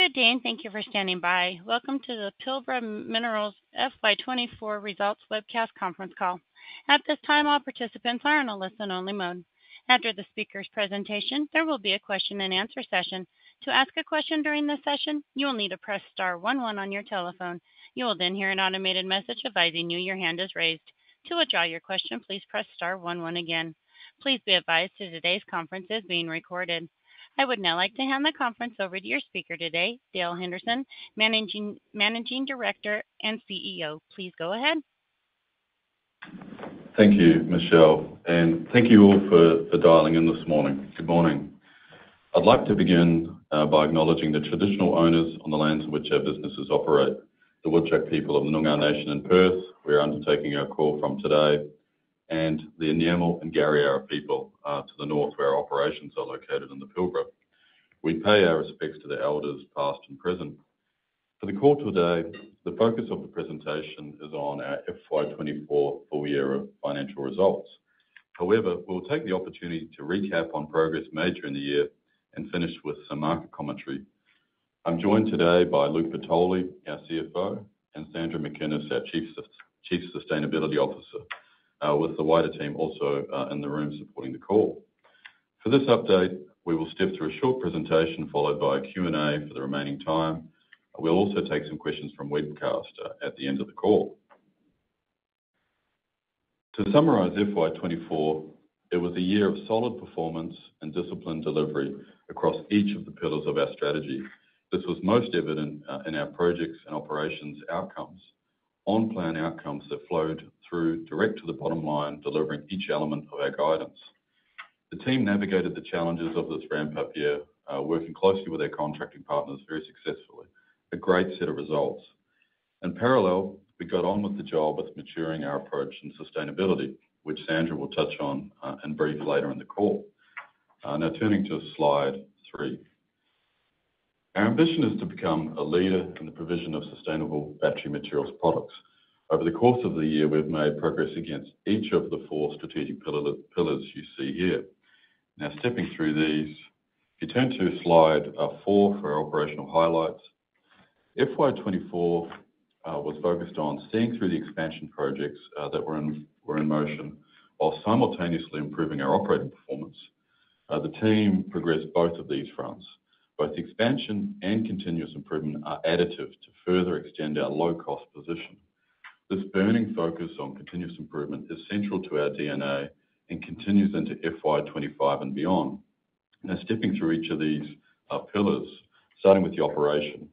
Good day, and thank you for standing by. Welcome to the Pilbara Minerals FY24 Results Webcast Conference Call. At this time, all participants are in a listen-only mode. After the speaker's presentation, there will be a question-and-answer session. To ask a question during this session, you will need to press star 11 on your telephone. You will then hear an automated message advising you your hand is raised. To withdraw your question, please press star 11 again. Please be advised that today's conference is being recorded. I would now like to hand the conference over to your speaker today, Dale Henderson, Managing Director and CEO. Please go ahead. Thank you, Michelle, and thank you all for dialing in this morning. Good morning. I'd like to begin by acknowledging the traditional owners on the lands on which our businesses operate, the Woodchuck people of the Noongar Nation in Perth, where we're undertaking our call from today, and the Nyamal and Garryara people to the north, where our operations are located in the Pilbara. We pay our respects to the elders, past and present. For the call today, the focus of the presentation is on our FY24 full year of financial results. However, we'll take the opportunity to recap on progress made during the year and finish with some market commentary. I'm joined today by Luke Bertoli, our CFO, and Sandra McInnes, our Chief Sustainability Officer, with the wider team also in the room supporting the call. For this update, we will step through a short presentation followed by a Q&A for the remaining time. We'll also take some questions from webcast at the end of the call. To summarise FY24, it was a year of solid performance and disciplined delivery across each of the pillars of our strategy. This was most evident in our projects and operations outcomes, on-plan outcomes that flowed through direct to the bottom line, delivering each element of our guidance. The team navigated the challenges of this ramp-up year, working closely with our contracting partners very successfully. A great set of results. In parallel, we got on with the job with maturing our approach in sustainability, which Sandra will touch on in brief later in the call. Now turning to slide 3. Our ambition is to become a leader in the provision of sustainable battery materials products. Over the course of the year, we've made progress against each of the 4 strategic pillars you see here. Now, stepping through these, if you turn to slide 4 for our operational highlights, FY24 was focused on seeing through the expansion projects that were in motion while simultaneously improving our operating performance. The team progressed both of these fronts. Both expansion and continuous improvement are additive to further extend our low-cost position. This burning focus on continuous improvement is central to our DNA and continues into FY25 and beyond. Now, stepping through each of these pillars, starting with the operation,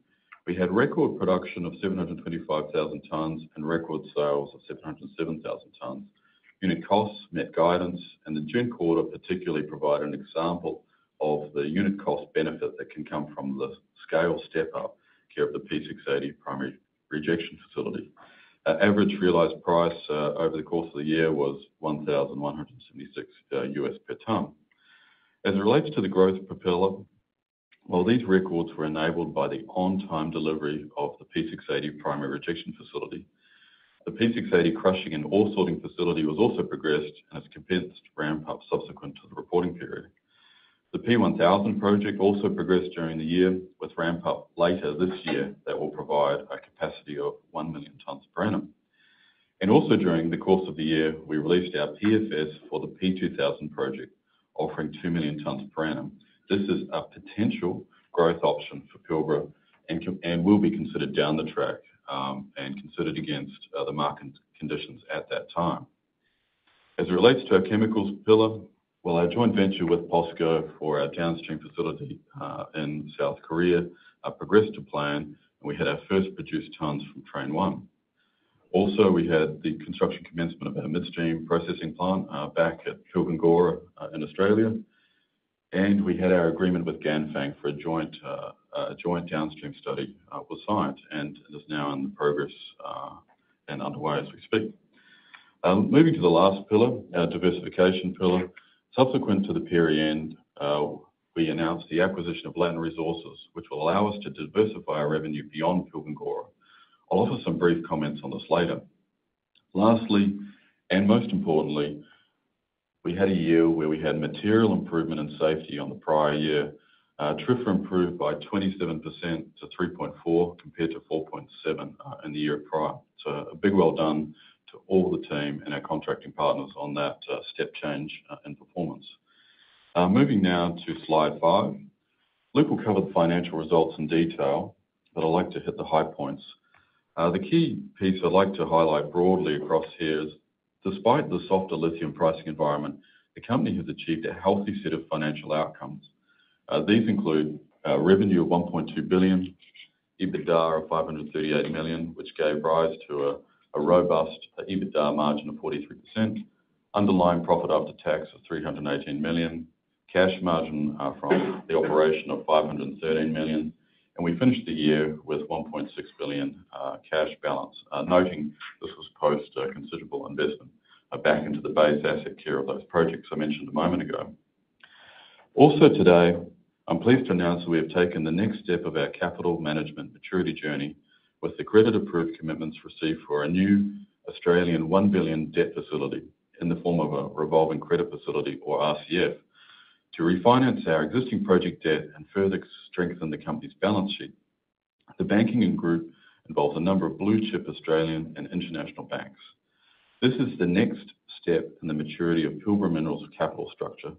we had record production of 725,000 tonnes and record sales of 707,000 tonnes. Unit costs met guidance, and the June quarter particularly provided an example of the unit cost benefit that can come from the scale step-up care of the P680 primary rejection facility. Average realised price over the course of the year was $1,176 per tonne. As it relates to the growth per pillar, well, these records were enabled by the on-time delivery of the P680 primary rejection facility. The P680 crushing and ore sorting facility was also progressed and has commenced ramp-up subsequent to the reporting period. The P1000 project also progressed during the year with ramp-up later this year that will provide a capacity of 1 million tonnes per annum. And also during the course of the year, we released our PFS for the P2000 project, offering 2 million tonnes per annum. This is a potential growth option for Pilbara and will be considered down the track and considered against the market conditions at that time. As it relates to our chemicals pillar, well, our joint venture with POSCO for our downstream facility in South Korea progressed to plan, and we had our first produced tonnes from Train 1. Also, we had the construction commencement of our midstream processing plant back at Pilgangoora in Australia, and we had our agreement with Ganfeng for a joint downstream study was signed and is now in progress and underway as we speak. Moving to the last pillar, our diversification pillar. Subsequent to the period end, we announced the acquisition of Latin Resources, which will allow us to diversify our revenue beyond Pilgangoora. I'll offer some brief comments on this later. Lastly, and most importantly, we had a year where we had material improvement in safety on the prior year. TRIFR improved by 27% to 3.4 compared to 4.7 in the year prior. So a big well done to all the team and our contracting partners on that step change in performance. Moving now to slide 5. Luke will cover the financial results in detail, but I'd like to hit the high points. The key piece I'd like to highlight broadly across here is, despite the softer lithium pricing environment, the company has achieved a healthy set of financial outcomes. These include revenue of $1.2 billion, EBITDA of $538 million, which gave rise to a robust EBITDA margin of 43%, underlying profit after tax of $318 million, cash margin from the operation of $513 million, and we finished the year with $1.6 billion cash balance, noting this was post considerable investment back into the base asset care of those projects I mentioned a moment ago. Also today, I'm pleased to announce that we have taken the next step of our capital management maturity journey with the credit-approved commitments received for a new Australian $1 billion debt facility in the form of a revolving credit facility, or RCF, to refinance our existing project debt and further strengthen the company's balance sheet. The banking group involves a number of blue-chip Australian and international banks. This is the next step in the maturity of Pilbara Minerals' capital structure.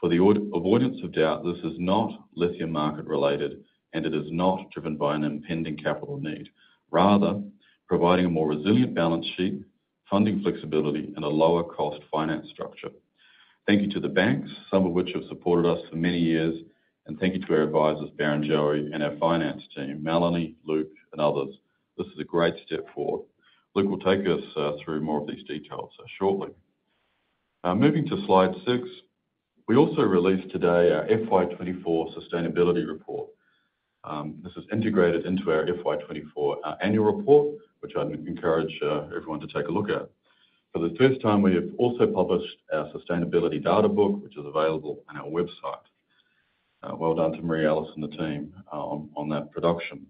For the avoidance of doubt, this is not lithium market related, and it is not driven by an impending capital need. Rather, providing a more resilient balance sheet, funding flexibility, and a lower cost finance structure. Thank you to the banks, some of which have supported us for many years, and thank you to our advisors, Barrenjoey, and our finance team, Melanie, Luke, and others. This is a great step forward. Luke will take us through more of these details shortly. Moving to slide 6, we also released today our FY24 sustainability report. This is integrated into our FY24 annual report, which I'd encourage everyone to take a look at. For the first time, we have also published our sustainability data book, which is available on our website. Well done to Marie Alice and the team on that production.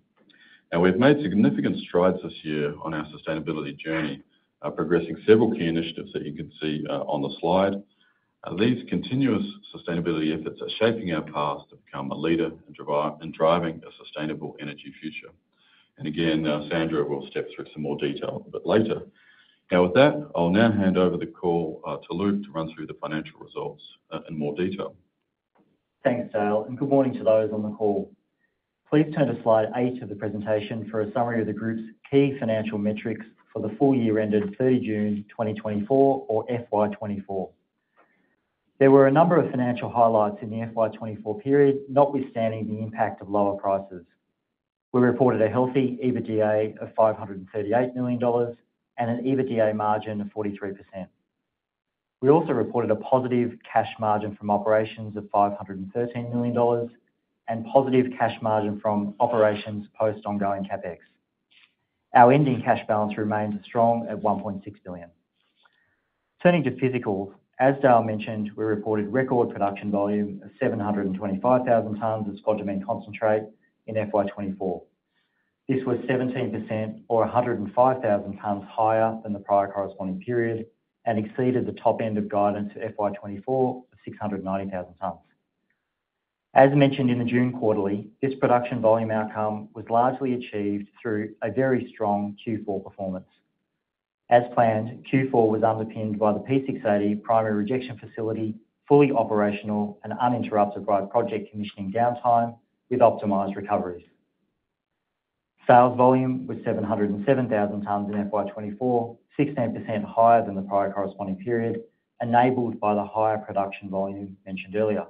Now, we've made significant strides this year on our sustainability journey, progressing several key initiatives that you can see on the slide. These continuous sustainability efforts are shaping our path to become a leader in driving a sustainable energy future. And again, Sandra will step through some more detail a bit later. Now, with that, I'll now hand over the call to Luke to run through the financial results in more detail. Thanks, Dale, and good morning to those on the call. Please turn to slide 8 of the presentation for a summary of the group's key financial metrics for the full year ended 30 June 2024, or FY24. There were a number of financial highlights in the FY24 period, notwithstanding the impact of lower prices. We reported a healthy EBITDA of $538 million and an EBITDA margin of 43%. We also reported a positive cash margin from operations of $513 million and positive cash margin from operations post ongoing CapEx. Our ending cash balance remains strong at $1.6 billion. Turning to physicals, as Dale mentioned, we reported record production volume of 725,000 tonnes of spodumene concentrate in FY24. This was 17% or 105,000 tonnes higher than the prior corresponding period and exceeded the top end of guidance for FY24 of 690,000 tonnes. As mentioned in the June quarterly, this production volume outcome was largely achieved through a very strong Q4 performance. As planned, Q4 was underpinned by the P680 primary rejection facility, fully operational and uninterrupted by project commissioning downtime with optimised recoveries. Sales volume was 707,000 tonnes in FY24, 16% higher than the prior corresponding period, enabled by the higher production volume mentioned earlier.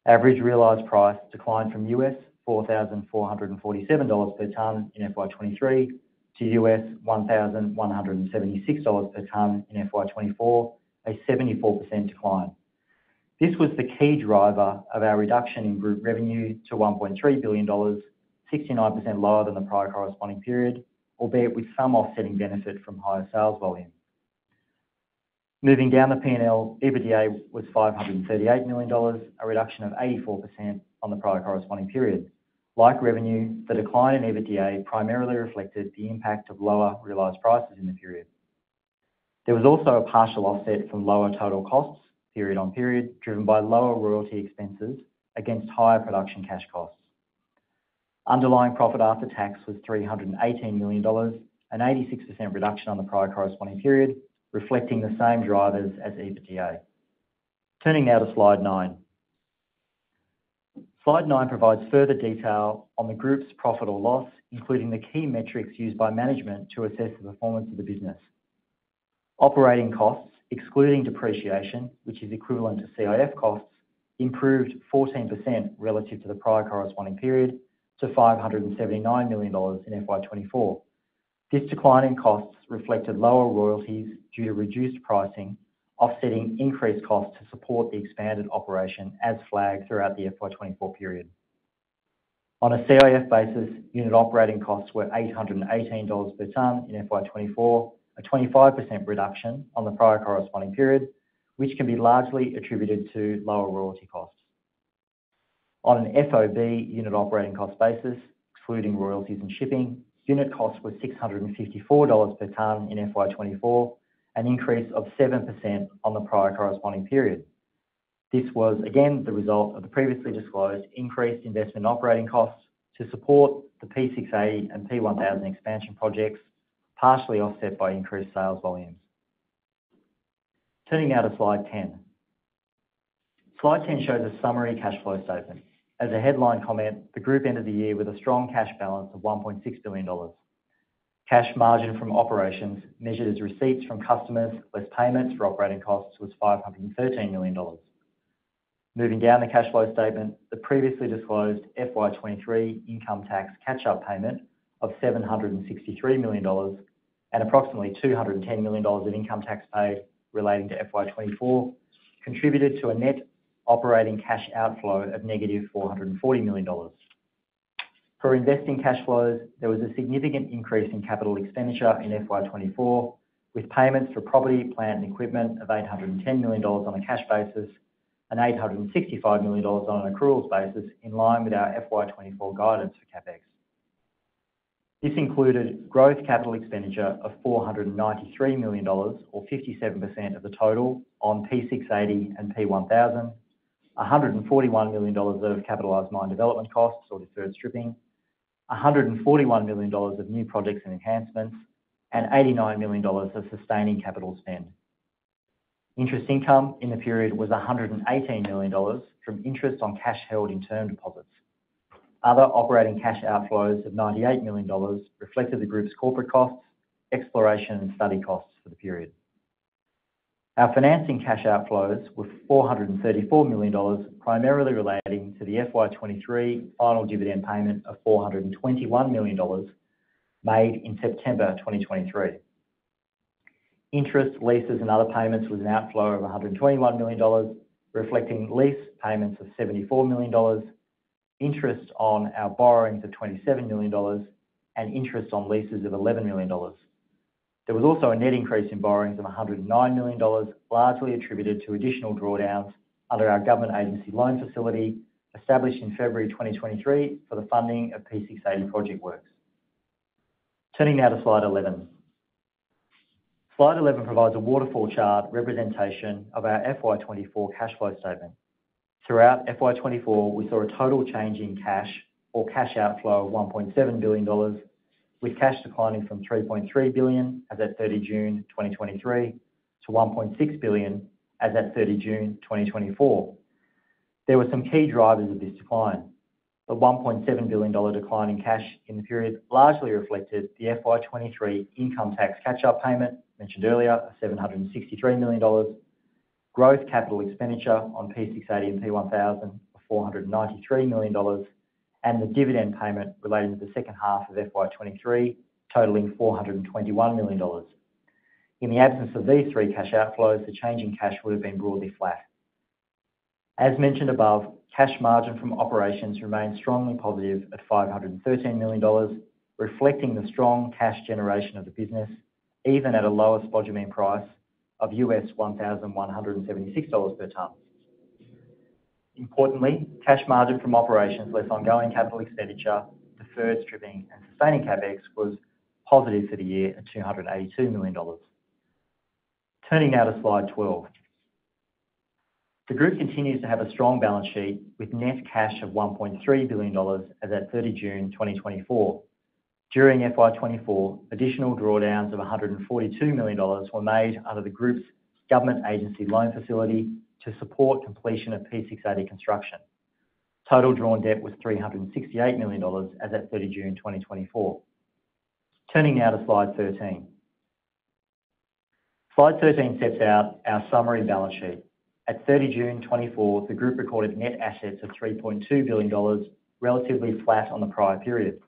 Average realised price declined from US $4,447 per tonne in FY23 to US $1,176 per tonne in FY24, a 74% decline. This was the key driver of our reduction in group revenue to $1.3 billion, 69% lower than the prior corresponding period, albeit with some offsetting benefit from higher sales volume. Moving down the P&L, EBITDA was $538 million, a reduction of 84% on the prior corresponding period. Like revenue, the decline in EBITDA primarily reflected the impact of lower realised prices in the period. There was also a partial offset from lower total costs, period on period, driven by lower royalty expenses against higher production cash costs. Underlying profit after tax was $318 million, an 86% reduction on the prior corresponding period, reflecting the same drivers as EBITDA. Turning now to slide 9. Slide 9 provides further detail on the group's profit or loss, including the key metrics used by management to assess the performance of the business. Operating costs, excluding depreciation, which is equivalent to CIF costs, improved 14% relative to the prior corresponding period to $579 million in FY24. This decline in costs reflected lower royalties due to reduced pricing, offsetting increased costs to support the expanded operation as flagged throughout the FY24 period. On a CIF basis, unit operating costs were $818 per tonne in FY24, a 25% reduction on the prior corresponding period, which can be largely attributed to lower royalty costs. On an FOB unit operating cost basis, excluding royalties and shipping, unit costs were $654 per tonne in FY24, an increase of 7% on the prior corresponding period. This was again the result of the previously disclosed increased investment operating costs to support the P680 and P1000 expansion projects, partially offset by increased sales volumes. Turning now to slide 10. Slide 10 shows a summary cash flow statement. As a headline comment, the group ended the year with a strong cash balance of $1.6 billion. Cash margin from operations, measured as receipts from customers less payments for operating costs, was $513 million. Moving down the cash flow statement, the previously disclosed FY23 income tax catch-up payment of $763 million and approximately $210 million of income tax paid relating to FY24 contributed to a net operating cash outflow of negative $440 million. For investing cash flows, there was a significant increase in capital expenditure in FY24, with payments for property, plant and equipment of $810 million on a cash basis and $865 million on an accruals basis, in line with our FY24 guidance for CapEx. This included growth capital expenditure of $493 million, or 57% of the total, on P680 and P1000, $141 million of capitalised mine development costs or deferred stripping, $141 million of new projects and enhancements, and $89 million of sustaining capital spend. Interest income in the period was $118 million from interest on cash held in term deposits. Other operating cash outflows of $98 million reflected the group's corporate costs, exploration and study costs for the period. Our financing cash outflows were $434 million, primarily relating to the FY23 final dividend payment of $421 million made in September 2023. Interest, leases and other payments was an outflow of $121 million, reflecting lease payments of $74 million, interest on our borrowings of $27 million, and interest on leases of $11 million. There was also a net increase in borrowings of $109 million, largely attributed to additional drawdowns under our government agency loan facility established in February 2023 for the funding of P680 project works. Turning now to slide 11. Slide 11 provides a waterfall chart representation of our FY24 cash flow statement. Throughout FY24, we saw a total change in cash or cash outflow of $1.7 billion, with cash declining from $3.3 billion as at 30 June 2023 to $1.6 billion as at 30 June 2024. There were some key drivers of this decline. The $1.7 billion decline in cash in the period largely reflected the FY23 income tax catch-up payment mentioned earlier of $763 million, growth capital expenditure on P680 and P1000 of $493 million, and the dividend payment relating to the second half of FY23 totalling $421 million. In the absence of these three cash outflows, the change in cash would have been broadly flat. As mentioned above, cash margin from operations remained strongly positive at $513 million, reflecting the strong cash generation of the business, even at a lower spodumene price of $1,176 per tonne. Importantly, cash margin from operations less ongoing capital expenditure, deferred stripping and sustaining CapEx was positive for the year at $282 million. Turning now to slide 12. The group continues to have a strong balance sheet with net cash of $1.3 billion as at 30 June 2024. During FY24, additional drawdowns of $142 million were made under the group's government agency loan facility to support completion of P680 construction. Total drawn debt was $368 million as at 30 June 2024. Turning now to slide 13. Slide 13 sets out our summary balance sheet. At 30 June 2024, the group recorded net assets of $3.2 billion, relatively flat on the prior period.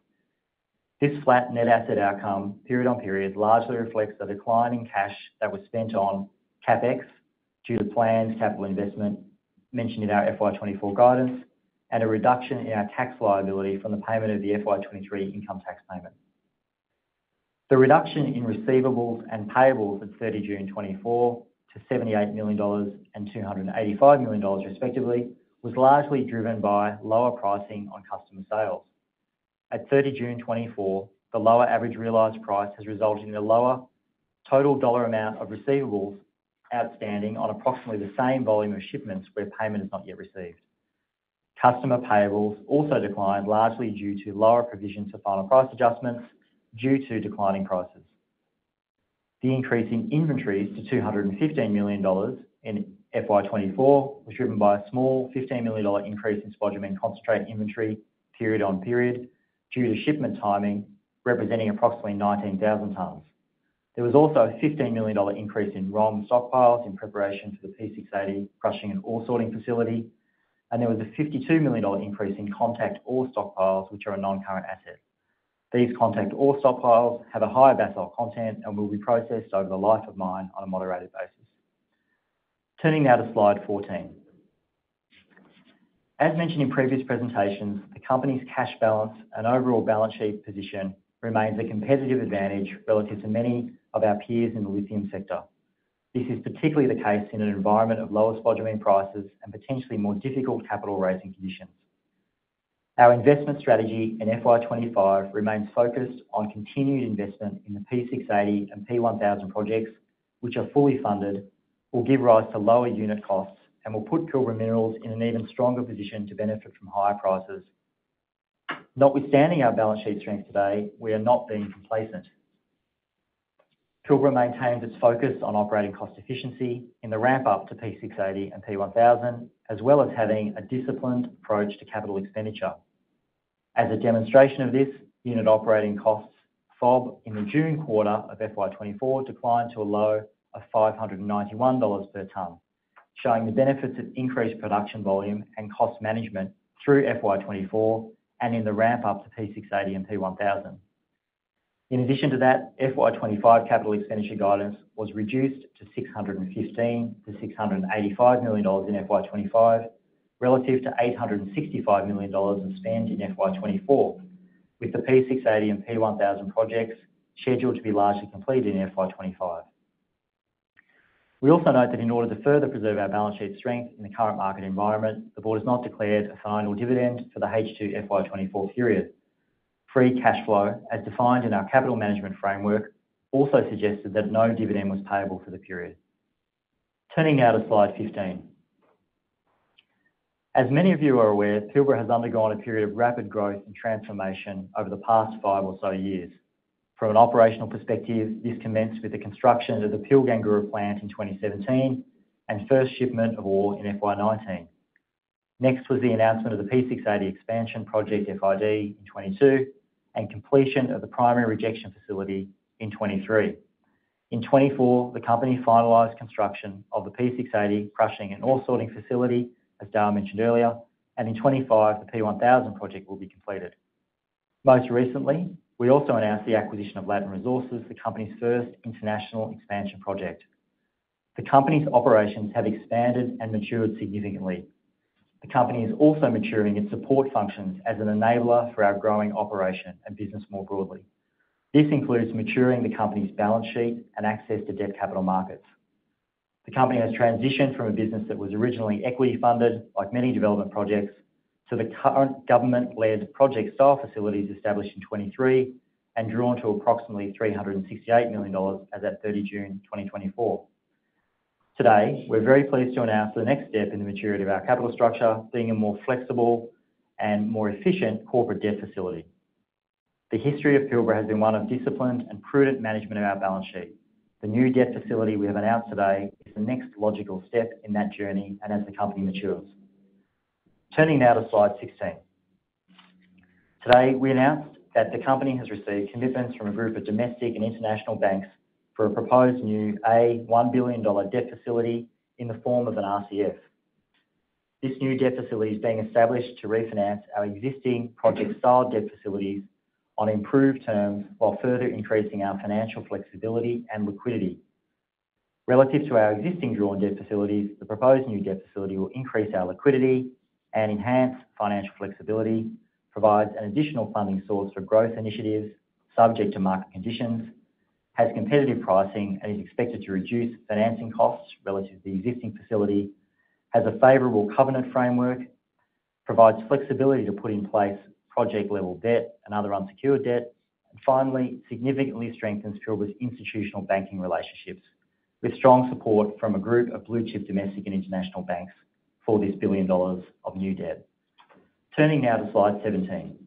This flat net asset outcome, period on period, largely reflects the decline in cash that was spent on CapEx due to planned capital investment mentioned in our FY24 guidance, and a reduction in our tax liability from the payment of the FY23 income tax payment. The reduction in receivables and payables at 30 June 2024 to $78 million and $285 million respectively was largely driven by lower pricing on customer sales. At 30 June 2024, the lower average realised price has resulted in a lower total dollar amount of receivables outstanding on approximately the same volume of shipments where payment is not yet received. Customer payables also declined largely due to lower provisions for final price adjustments due to declining prices. The increase in inventories to $215 million in FY24 was driven by a small $15 million increase in spodumene concentrate inventory period on period due to shipment timing, representing approximately 19,000 tonnes. There was also a $15 million increase in ROM stockpiles in preparation for the P680 crushing and ore sorting facility, and there was a $52 million increase in contact ore stockpiles, which are a non-current asset. These contact ore stockpiles have a higher basalt content and will be processed over the life of mine on a moderated basis. Turning now to slide 14. As mentioned in previous presentations, the company's cash balance and overall balance sheet position remains a competitive advantage relative to many of our peers in the lithium sector. This is particularly the case in an environment of lower spodumene prices and potentially more difficult capital raising conditions. Our investment strategy in FY25 remains focused on continued investment in the P680 and P1000 projects, which are fully funded, will give rise to lower unit costs, and will put Pilbara Minerals in an even stronger position to benefit from higher prices. Notwithstanding our balance sheet strength today, we are not being complacent. Pilbara maintains its focus on operating cost efficiency in the ramp-up to P680 and P1000, as well as having a disciplined approach to capital expenditure. As a demonstration of this, unit operating costs FOB in the June quarter of FY24 declined to a low of $591 per tonne, showing the benefits of increased production volume and cost management through FY24 and in the ramp-up to P680 and P1000. In addition to that, FY25 capital expenditure guidance was reduced to $615 to $685 million in FY25, relative to $865 million of spend in FY24, with the P680 and P1000 projects scheduled to be largely completed in FY25. We also note that in order to further preserve our balance sheet strength in the current market environment, the board has not declared a final dividend for the H2 FY24 period. Free cash flow, as defined in our capital management framework, also suggested that no dividend was payable for the period. Turning now to slide 15. As many of you are aware, Pilbara has undergone a period of rapid growth and transformation over the past 5 or so years. From an operational perspective, this commenced with the construction of the Pilgangoora plant in 2017 and first shipment of ore in FY19. Next was the announcement of the P680 expansion project FID in 22 and completion of the primary rejection facility in 23. In 24, the company finalised construction of the P680 crushing and ore sorting facility, as Dale mentioned earlier, and in 25, the P1000 project will be completed. Most recently, we also announced the acquisition of Latin Resources, the company's first international expansion project. The company's operations have expanded and matured significantly. The company is also maturing its support functions as an enabler for our growing operation and business more broadly. This includes maturing the company's balance sheet and access to debt capital markets. The company has transitioned from a business that was originally equity funded, like many development projects, to the current government-led project-style facilities established in 23 and drawn to approximately $368 million as at 30 June 2024. Today, we're very pleased to announce the next step in the maturity of our capital structure, being a more flexible and more efficient corporate debt facility. The history of Pilbara has been one of disciplined and prudent management of our balance sheet. The new debt facility we have announced today is the next logical step in that journey and as the company matures. Turning now to slide 16. Today, we announced that the company has received commitments from a group of domestic and international banks for a proposed new $1 billion debt facility in the form of an RCF. This new debt facility is being established to refinance our existing project-style debt facilities on improved terms while further increasing our financial flexibility and liquidity. Relative to our existing drawn debt facilities, the proposed new debt facility will increase our liquidity and enhance financial flexibility, provides an additional funding source for growth initiatives subject to market conditions, has competitive pricing and is expected to reduce financing costs relative to the existing facility, has a favourable covenant framework, provides flexibility to put in place project-level debt and other unsecured debt, and finally, significantly strengthens Pilbara's institutional banking relationships with strong support from a group of blue-chip domestic and international banks for this $1 billion of new debt. Turning now to slide 17.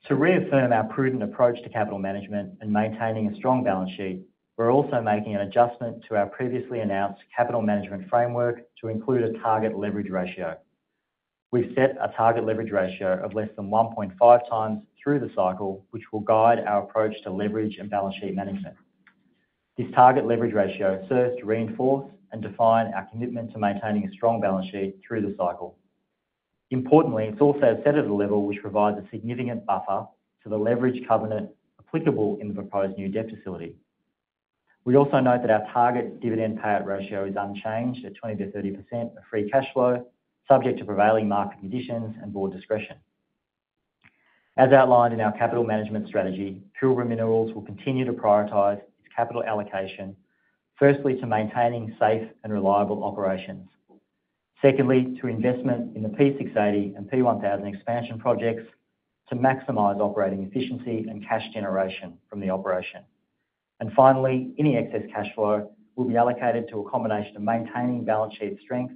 To reaffirm our prudent approach to capital management and maintaining a strong balance sheet, we're also making an adjustment to our previously announced capital management framework to include a target leverage ratio. We've set a target leverage ratio of less than 1.5 times through the cycle, which will guide our approach to leverage and balance sheet management. This target leverage ratio serves to reinforce and define our commitment to maintaining a strong balance sheet through the cycle. Importantly, it's also set at a level which provides a significant buffer to the leverage covenant applicable in the proposed new debt facility. We also note that our target dividend payout ratio is unchanged at 20 to 30% of free cash flow, subject to prevailing market conditions and board discretion. As outlined in our capital management strategy, Pilbara Minerals will continue to prioritise its capital allocation, firstly to maintaining safe and reliable operations. Secondly, to investment in the P680 and P1000 expansion projects to maximise operating efficiency and cash generation from the operation. And finally, any excess cash flow will be allocated to a combination of maintaining balance sheet strength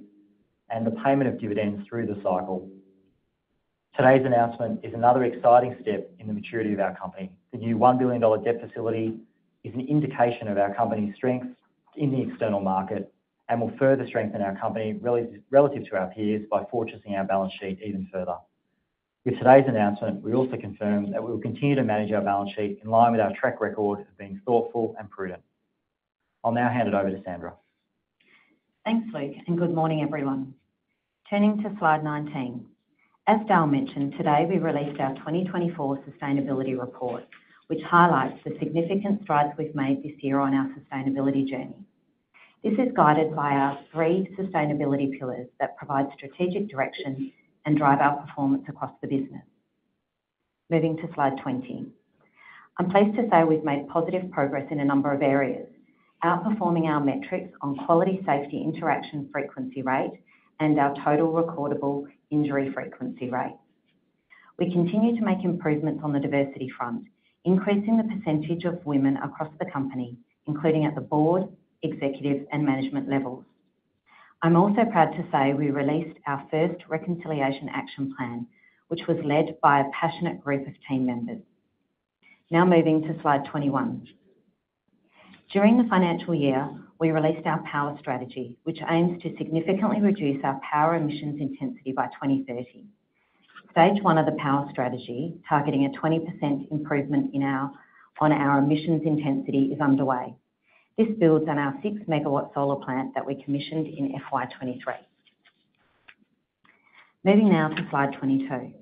and the payment of dividends through the cycle. Today's announcement is another exciting step in the maturity of our company. The new $1 billion debt facility is an indication of our company's strength in the external market and will further strengthen our company relative to our peers by fortressing our balance sheet even further. With today's announcement, we also confirm that we will continue to manage our balance sheet in line with our track record of being thoughtful and prudent. I'll now hand it over to Sandra. Thanks, Luke, and good morning, everyone. Turning to slide 19. As Dale mentioned, today we released our 2024 sustainability report, which highlights the significant strides we've made this year on our sustainability journey. This is guided by our 3 sustainability pillars that provide strategic direction and drive our performance across the business. Moving to slide 20. I'm pleased to say we've made positive progress in a number of areas, outperforming our metrics on quality safety interaction frequency rate and our total recordable injury frequency rate. We continue to make improvements on the diversity front, increasing the percentage of women across the company, including at the board, executive and management levels. I'm also proud to say we released our first reconciliation action plan, which was led by a passionate group of team members. Now moving to slide 21. During the financial year, we released our power strategy, which aims to significantly reduce our power emissions intensity by 2030. Stage 1 of the power strategy, targeting a 20% improvement on our emissions intensity, is underway. This builds on our 6 megawatt solar plant that we commissioned in FY23. Moving now to slide 22.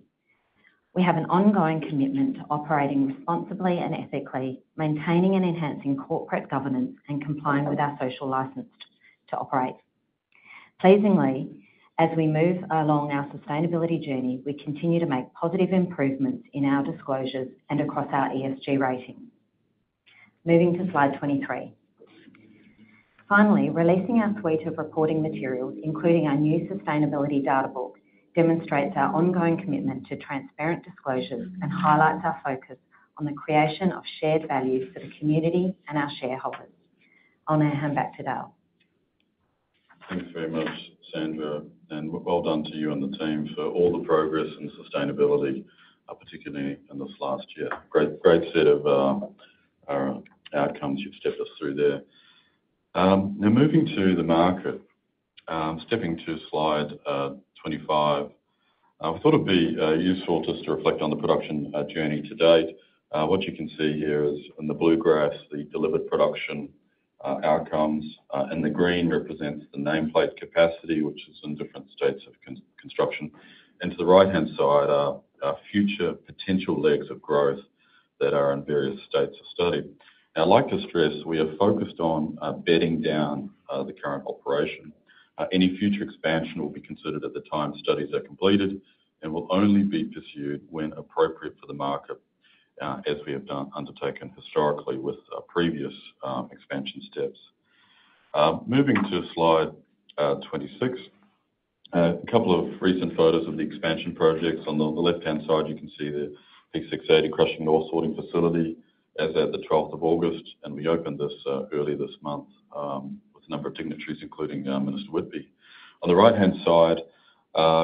We have an ongoing commitment to operating responsibly and ethically, maintaining and enhancing corporate governance and complying with our social licence to operate. Pleasingly, as we move along our sustainability journey, we continue to make positive improvements in our disclosures and across our ESG ratings. Moving to slide 23. Finally, releasing our suite of reporting materials, including our new sustainability data book, demonstrates our ongoing commitment to transparent disclosures and highlights our focus on the creation of shared value for the community and our shareholders. I'll now hand back to Dale. Thanks very much, Sandra, and well done to you and the team for all the progress and sustainability, particularly in this last year. Great set of outcomes you've stepped us through there. Now moving to the market, stepping to slide 25, we thought it'd be useful just to reflect on the production journey to date. What you can see here is in the blue graphs, the delivered production outcomes, and the green represents the nameplate capacity, which is in different states of construction. And to the right-hand side are future potential legs of growth that are in various states of study. Now, I'd like to stress we are focused on bedding down the current operation. Any future expansion will be considered at the time studies are completed and will only be pursued when appropriate for the market, as we have undertaken historically with previous expansion steps. Moving to slide 26, a couple of recent photos of the expansion projects. On the left-hand side, you can see the P680 crushing and ore sorting facility as at the 12th of August, and we opened this early this month with a number of dignitaries, including Minister Whitby. On the right-hand side,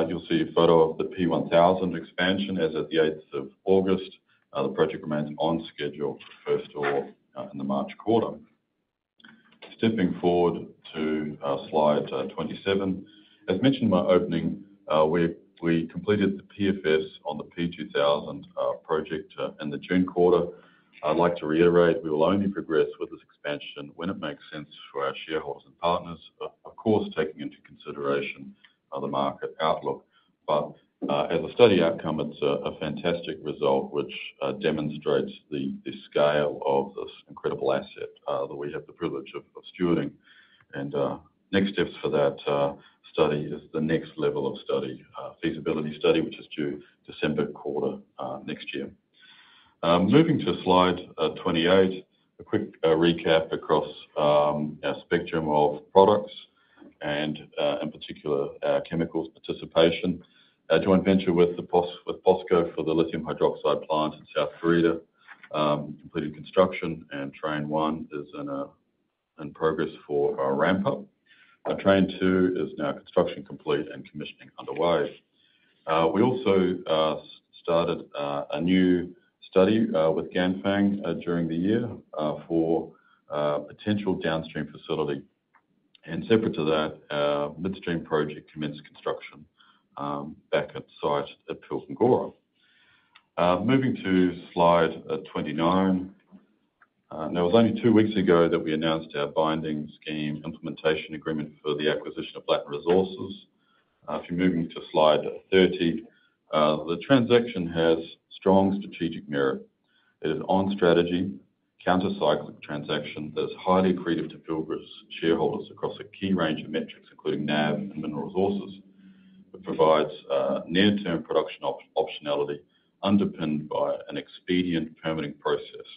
you'll see a photo of the P1000 expansion as at the 8th of August. The project remains on schedule for first ore in the March quarter. Stepping forward to slide 27, as mentioned in my opening, we completed the PFS on the P2000 project in the June quarter. I'd like to reiterate we will only progress with this expansion when it makes sense for our shareholders and partners, of course taking into consideration the market outlook. But as a study outcome, it's a fantastic result which demonstrates the scale of this incredible asset that we have the privilege of stewarding. And next steps for that study is the next level of study, feasibility study, which is due December quarter next year. Moving to slide 28, a quick recap across our spectrum of products and in particular our chemicals participation. Our joint venture with POSCO for the lithium hydroxide plant in South Korea completed construction, and train 1 is in progress for our ramp up. Train 2 is now construction complete and commissioning underway. We also started a new study with Ganfeng during the year for potential downstream facility. And separate to that, our midstream project commenced construction back at site at Pilgangoora. Moving to slide 29. Now, it was only 2 weeks ago that we announced our binding scheme implementation agreement for the acquisition of Latin Resources. If you're moving to slide 30, the transaction has strong strategic merit. It is on strategy, counter-cyclic transaction that is highly accretive to Pilbara's shareholders across a key range of metrics, including NAV and mineral resources. It provides near-term production optionality underpinned by an expedient permitting process.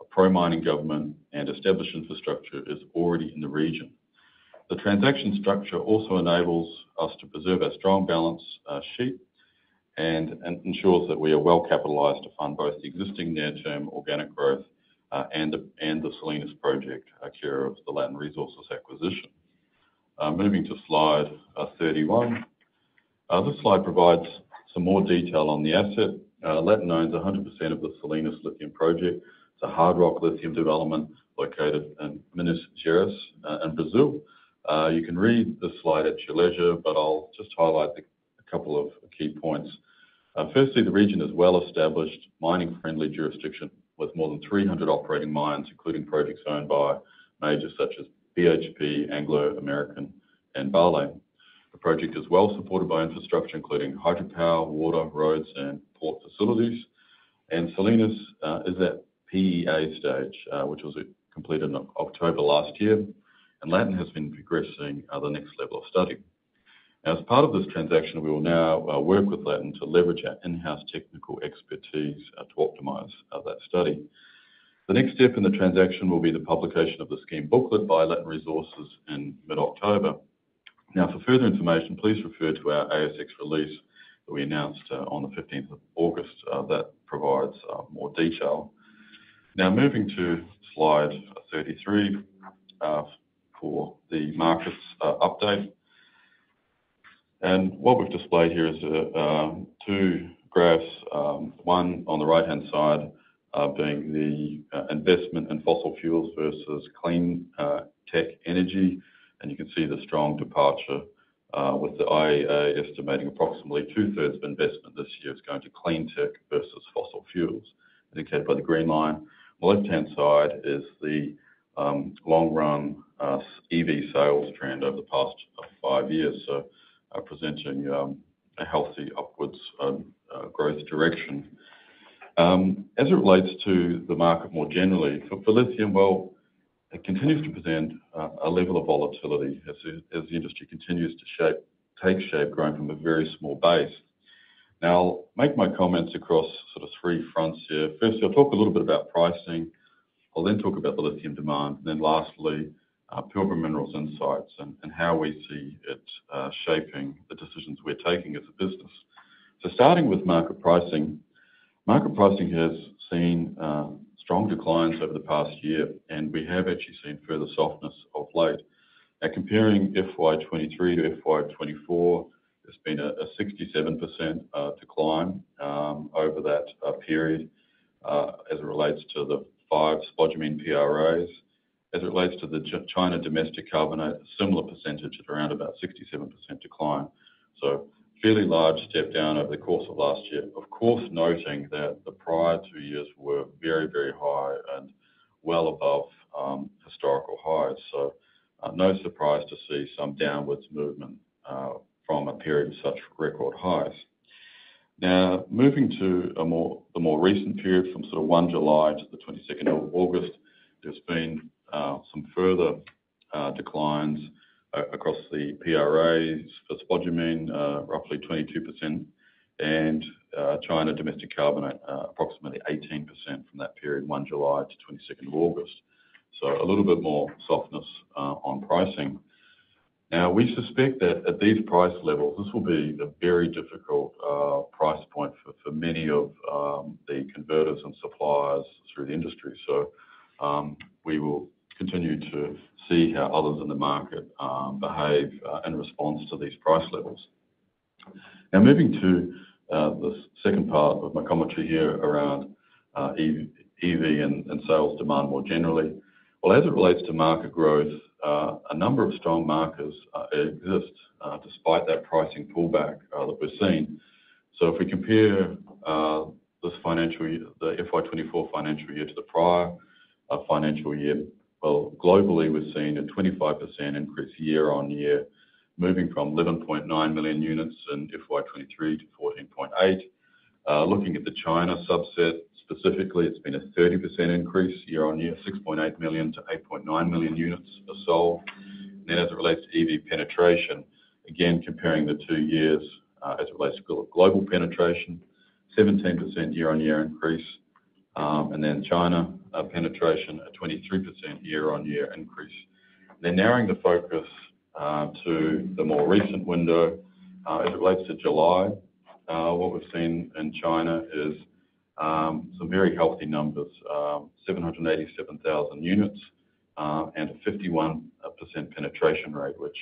A pro-mining government and established infrastructure is already in the region. The transaction structure also enables us to preserve our strong balance sheet and ensures that we are well capitalised to fund both the existing near-term organic growth and the Salinas project, care of the Latin Resources acquisition. Moving to slide 31. This slide provides some more detail on the asset. Latin owns 100% of the Salinas lithium project. It's a hard rock lithium development located in Minas Gerais in Brazil. You can read the slide at your leisure, but I'll just highlight a couple of key points. Firstly, the region is well-established, mining-friendly jurisdiction with more than 300 operating mines, including projects owned by majors such as BHP, Anglo American, and Vale. The project is well supported by infrastructure, including hydropower, water, roads, and port facilities. And Salinas is at PEA stage, which was completed in October last year, and Latin has been progressing the next level of study. As part of this transaction, we will now work with Latin to leverage our in-house technical expertise to optimise that study. The next step in the transaction will be the publication of the scheme booklet by Latin Resources in mid-October. Now, for further information, please refer to our ASX release that we announced on the 15th of August. That provides more detail. Now, moving to slide 33. for the markets update. And what we've displayed here is two graphs, one on the right-hand side being the investment in fossil fuels versus clean tech energy. And you can see the strong departure with the IEA estimating approximately two-thirds of investment this year is going to clean tech versus fossil fuels, indicated by the green line. On the left-hand side is the long-run EV sales trend over the past 5 years, so presenting a healthy upwards growth direction. As it relates to the market more generally, for lithium, well, it continues to present a level of volatility as the industry continues to take shape, growing from a very small base. Now, I'll make my comments across sort of three fronts here. Firstly, I'll talk a little bit about pricing. I'll then talk about the lithium demand. And then lastly, Pilbara Minerals insights and how we see it shaping the decisions we're taking as a business. So starting with market pricing has seen strong declines over the past year, and we have actually seen further softness of late. Now, comparing FY23 to FY24, there's been a 67% decline over that period as it relates to the 5 spodumene PRAs. As it relates to the China domestic carbonate, a similar percentage at around about 67% decline. So fairly large step down over the course of last year. Of course, noting that the prior 2 years were very, very high and well above historical highs. So no surprise to see some downwards movement from a period of such record highs. Now, moving to the more recent period from sort of 1 July to the 22nd of August, there's been some further declines across the PRAs for spodumene, roughly 22%, and China domestic carbonate, approximately 18% from that period, 1 July to 22nd of August. So a little bit more softness on pricing. Now, we suspect that at these price levels, this will be a very difficult price point for many of the converters and suppliers through the industry. So we will continue to see how others in the market behave in response to these price levels. Now, moving to the second part of my commentary here around EV and sales demand more generally. Well, as it relates to market growth, a number of strong markers exist despite that pricing pullback that we're seeing. So if we compare this financial year, the FY24 financial year to the prior financial year, well, globally, we're seeing a 25% increase year on year, moving from 11.9 million units in FY23 to 14.8. Looking at the China subset specifically, it's been a 30% increase year on year, 6.8 million to 8.9 million units are sold. And then as it relates to EV penetration, again, comparing the 2 years as it relates to global penetration, 17% year on year increase. And then China penetration, a 23% year on year increase. Then narrowing the focus to the more recent window, as it relates to July, what we've seen in China is some very healthy numbers, 787,000 units and a 51% penetration rate, which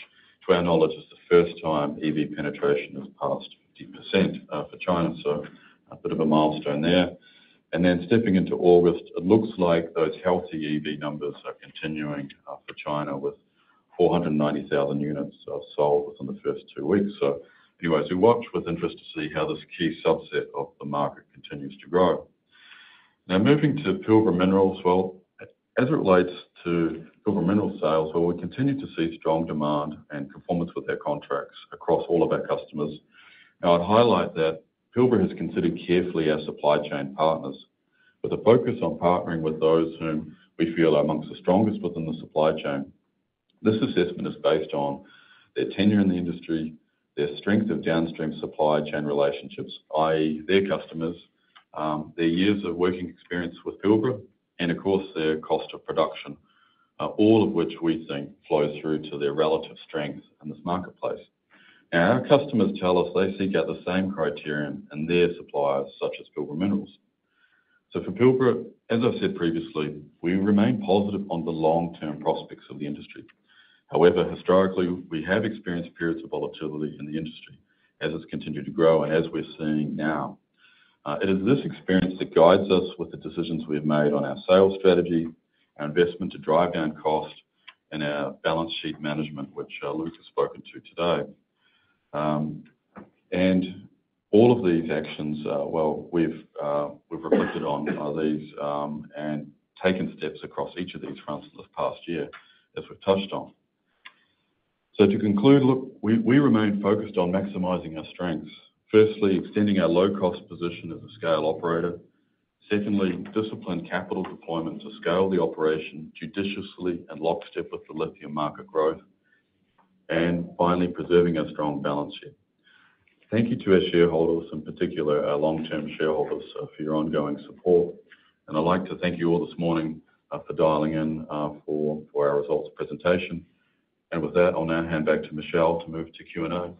to our knowledge is the first time EV penetration has passed 50% for China. So a bit of a milestone there. And then stepping into August, it looks like those healthy EV numbers are continuing for China with 490,000 units sold within the first 2 weeks. So anyways, we watch with interest to see how this key subset of the market continues to grow. Now, moving to Pilbara Minerals, well, as it relates to Pilbara Minerals sales, well, we continue to see strong demand and conformance with their contracts across all of our customers. Now, I'd highlight that Pilbara has considered carefully our supply chain partners, with a focus on partnering with those whom we feel are amongst the strongest within the supply chain. This assessment is based on their tenure in the industry, their strength of downstream supply chain relationships, i.e. their customers, their years of working experience with Pilbara, and of course their cost of production, all of which we think flows through to their relative strength in this marketplace. Now, our customers tell us they seek out the same criterion in their suppliers, such as Pilbara Minerals. So for Pilbara, as I've said previously, we remain positive on the long-term prospects of the industry. However, historically, we have experienced periods of volatility in the industry as it's continued to grow and as we're seeing now. It is this experience that guides us with the decisions we have made on our sales strategy, our investment to drive down cost, and our balance sheet management, which Luke has spoken to today. And all of these actions, we've reflected on these and taken steps across each of these fronts this past year, as we've touched on. So to conclude, look, we remain focused on maximising our strengths. Firstly, extending our low-cost position as a scale operator. Secondly, disciplined capital deployment to scale the operation judiciously and lockstep with the lithium market growth. And finally, preserving our strong balance sheet. Thank you to our shareholders, in particular our long-term shareholders, for your ongoing support. And I'd like to thank you all this morning for dialing in for our results presentation. And with that, I'll now hand back to Michelle to move to Q&A.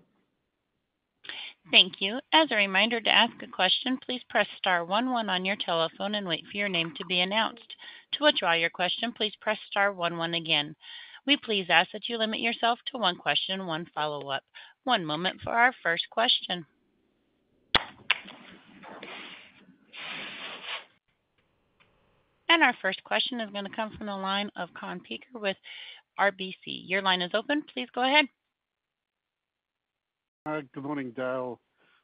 Thank you. As a reminder, to ask a question, please press star 11 on your telephone and wait for your name to be announced. To withdraw your question, please press star 11 again. We please ask that you limit yourself to one question and one follow-up. One moment for our first question. And our first question is going to come from the line of Con Peaker with RBC. Your line is open. Please go ahead. Good morning, Dale,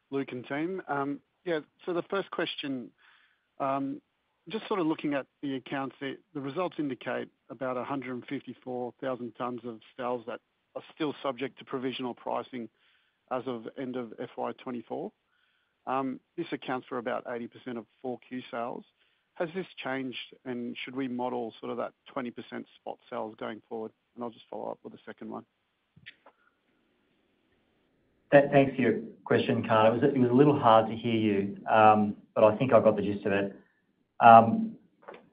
Luke and team. So the first question, just sort of looking at the accounts, the results indicate about 154,000 tonnes of sales that are still subject to provisional pricing as of end of FY24. This accounts for about 80% of 4Q sales. Has this changed, and should we model sort of that 20% spot sales going forward? And I'll just follow up with a second one. Thanks for your question, Carl. It was a little hard to hear you, but I think I got the gist of it.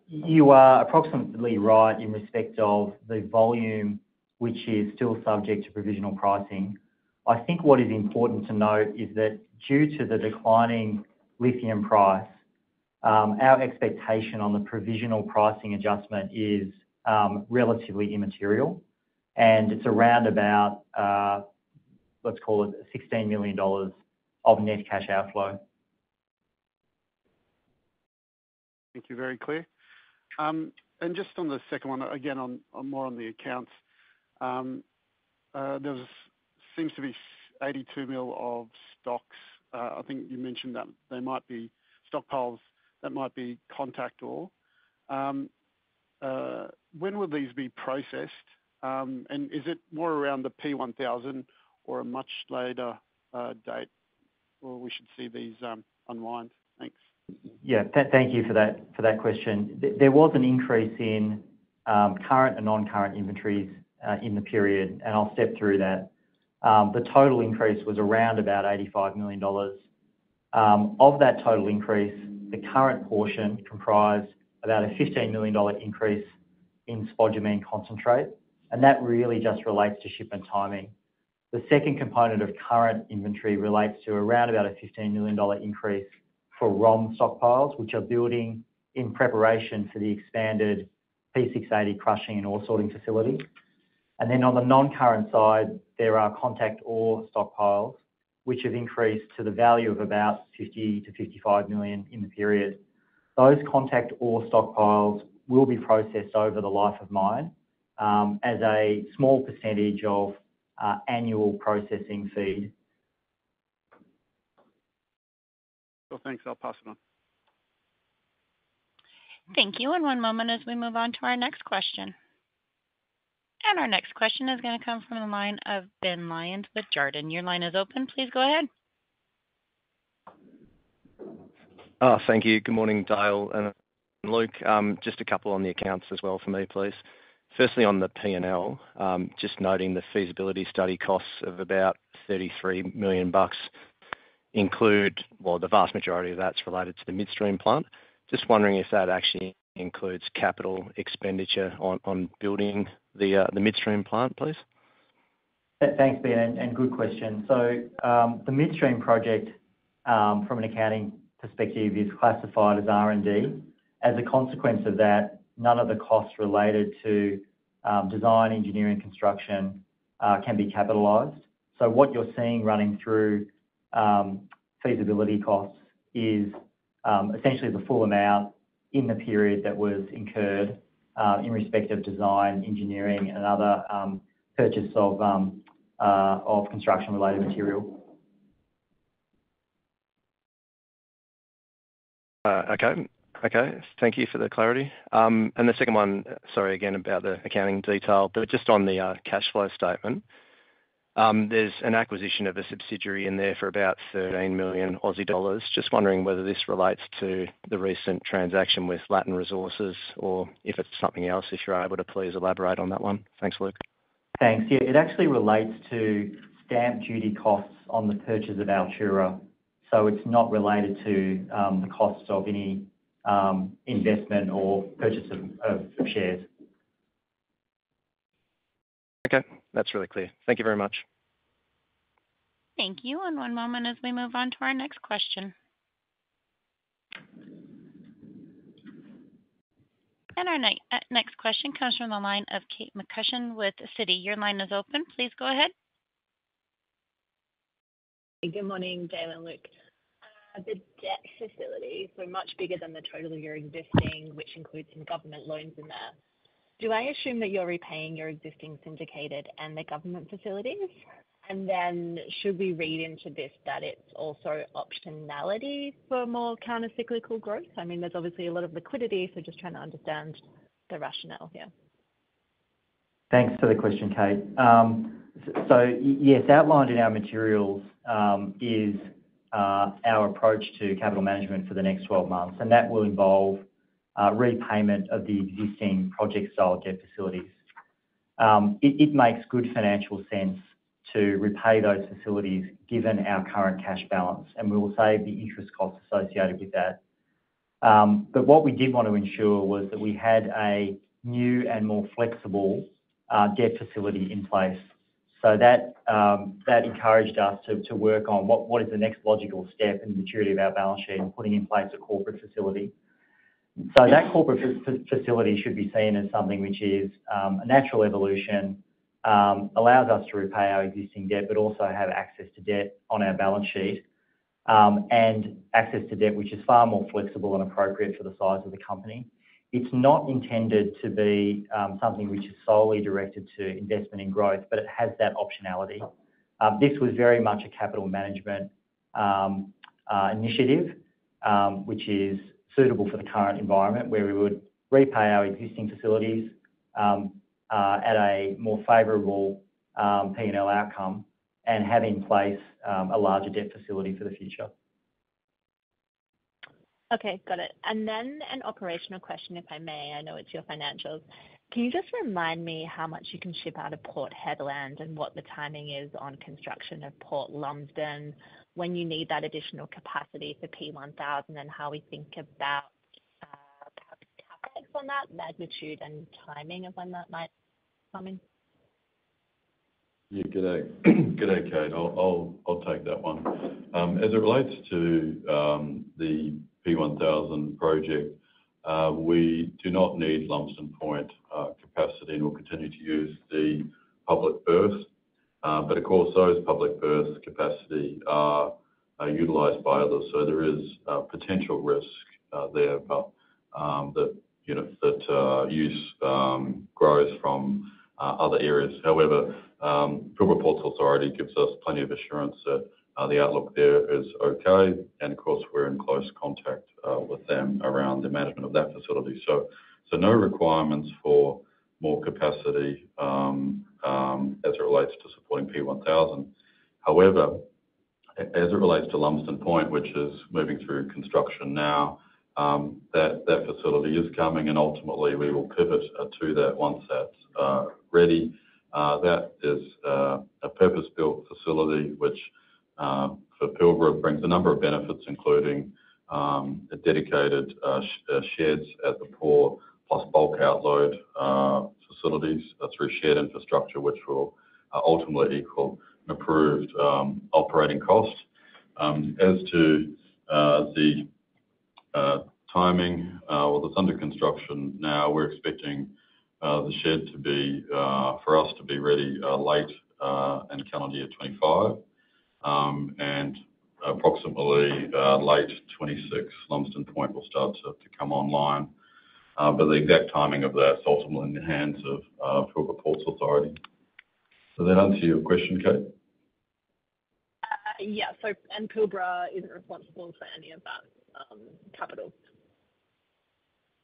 You are approximately right in respect of the volume, which is still subject to provisional pricing. I think what is important to note is that due to the declining lithium price, our expectation on the provisional pricing adjustment is relatively immaterial, and it's around about, let's call it $16 million of net cash outflow. Thank you, very clear. And just on the second one, again, on more on the accounts, there seems to be 82 mil of stocks. I think you mentioned that they might be stockpiles that might be contact ore. When will these be processed? And is it more around the P1000 or a much later date, or we should see these unwind? Thanks. Yeah, thank you for that question. There was an increase in current and non-current inventories in the period, and I'll step through that. The total increase was around about $85 million. Of that total increase, the current portion comprised about a $15 million increase in spodumene concentrate, and that really just relates to shipment timing. The second component of current inventory relates to around about a $15 million increase for ROM stockpiles, which are building in preparation for the expanded P680 crushing and ore sorting facility. And then on the non-current side, there are contact ore stockpiles, which have increased to the value of about 50 to 55 million in the period. Those contact ore stockpiles will be processed over the life of mine as a small percentage of annual processing feed. Well, thanks. I'll pass it on. Thank you. And one moment as we move on to our next question. And our next question is going to come from the line of Ben Lyons with Jarden. Your line is open. Please go ahead. Thank you. Good morning, Dale and Luke. Just a couple on the accounts as well for me, please. Firstly, on the P&L, just noting the feasibility study costs of about $33 million include, well, the vast majority of that's related to the midstream plant. Just wondering if that actually includes capital expenditure on building the midstream plant, please. Thanks, Ben, and good question. So the midstream project, from an accounting perspective, is classified as R&D. As a consequence of that, none of the costs related to design, engineering, construction can be capitalised. So what you're seeing running through feasibility costs is essentially the full amount in the period that was incurred in respect of design, engineering, and other purchase of construction-related material. Okay. Thank you for the clarity. And the second one, sorry again about the accounting detail, but just on the cash flow statement, there's an acquisition of a subsidiary in there for about 13 million Aussie dollars. Just wondering whether this relates to the recent transaction with Latin Resources or if it's something else, if you're able to please elaborate on that one. Thanks, Luke. Thanks. Yeah, it actually relates to stamp duty costs on the purchase of Altura. So it's not related to the costs of any investment or purchase of shares. Okay, that's really clear. Thank you very much. Thank you. And one moment as we move on to our next question. And our next question comes from the line of Kate McCutcheon with Citi. Your line is open. Please go ahead. Good morning, Dale and Luke. The debt facility, so much bigger than the total of your existing, which includes some government loans in there. Do I assume that you're repaying your existing syndicated and the government facilities? And then should we read into this that it's also optionality for more counter-cyclical growth? I mean, there's obviously a lot of liquidity, so just trying to understand the rationale here. Thanks for the question, Kate. So yes, outlined in our materials is our approach to capital management for the next 12 months, and that will involve repayment of the existing project-style debt facilities. It makes good financial sense to repay those facilities given our current cash balance, and we will save the interest costs associated with that. But what we did want to ensure was that we had a new and more flexible debt facility in place. So that encouraged us to work on what is the next logical step in the maturity of our balance sheet and putting in place a corporate facility. So that corporate facility should be seen as something which is a natural evolution, allows us to repay our existing debt, but also have access to debt on our balance sheet, and access to debt which is far more flexible and appropriate for the size of the company. It's not intended to be something which is solely directed to investment in growth, but it has that optionality. This was very much a capital management initiative, which is suitable for the current environment, where we would repay our existing facilities at a more favourable P&L outcome and have in place a larger debt facility for the future. Okay, got it. And then an operational question, if I may. I know it's your financials. Can you just remind me how much you can ship out of Port Hedland and what the timing is on construction of Port Lumsden, when you need that additional capacity for P1000, and how we think about CapEx on that, magnitude and timing of when that might come in? Yeah, g'day, Kate. I'll take that one. As it relates to the P1000 project, we do not need Lumsden Point capacity, and we'll continue to use the public berths. But of course, those public berths capacity are utilised by others, so there is potential risk there, but that use grows from other areas. However, Pilbara Ports Authority gives us plenty of assurance that the outlook there is okay, and of course we're in close contact with them around the management of that facility. So no requirements for more capacity as it relates to supporting P1000. However, as it relates to Lumsden Point, which is moving through construction now, that facility is coming, and ultimately we will pivot to that once that's ready. That is a purpose-built facility which for Pilbara brings a number of benefits, including dedicated sheds at the port, plus bulk outload facilities through shared infrastructure, which will ultimately equal improved operating costs. As to the timing, well, it's under construction now. We're expecting the shed to be for us to be ready late in calendar year 25, and approximately late 26, Lumsden Point will start to come online. But the exact timing of that is ultimately in the hands of Pilbara Ports Authority. Does that answer your question, Kate? Yeah. So, and Pilbara isn't responsible for any of that capital.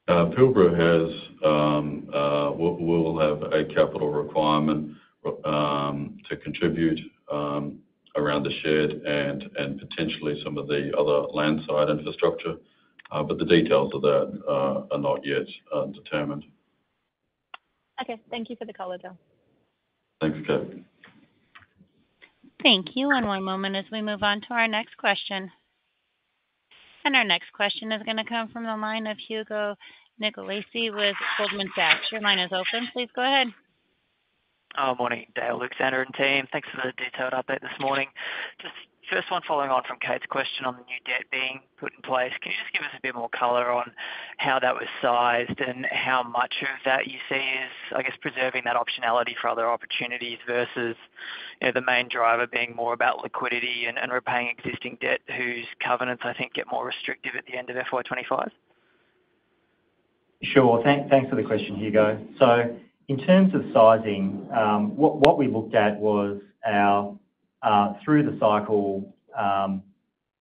Pilbara will have a capital requirement to contribute around the shed and potentially some of the other landside infrastructure, but the details of that are not yet determined. Okay. Thank you for the color, Dale. Thanks, Kate. Thank you. And one moment as we move on to our next question. And our next question is going to come from the line of Hugo Nicolaci with Goldman Sachs. Your line is open. Please go ahead. Morning, Dale, Luke, Sandra, and team. Thanks for the detailed update this morning. Just first one following on from Kate's question on the new debt being put in place. Can you just give us a bit more colour on how that was sized and how much of that you see is, I guess, preserving that optionality for other opportunities versus, you know, the main driver being more about liquidity and repaying existing debt whose covenants, I think, get more restrictive at the end of FY25? Sure. Thanks for the question, Hugo. So in terms of sizing, what we looked at was our through the cycle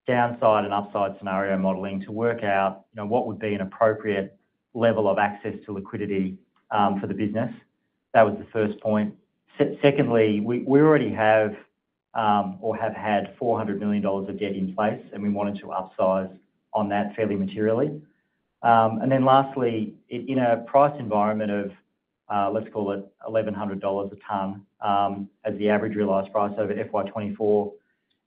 downside and upside scenario modelling to work out, you know, what would be an appropriate level of access to liquidity for the business. That was the first point. Secondly, we already have or have had $400 million of debt in place, and we wanted to upsize on that fairly materially. And then lastly, in a price environment of, let's call it $1,100 a tonne as the average realised price over FY24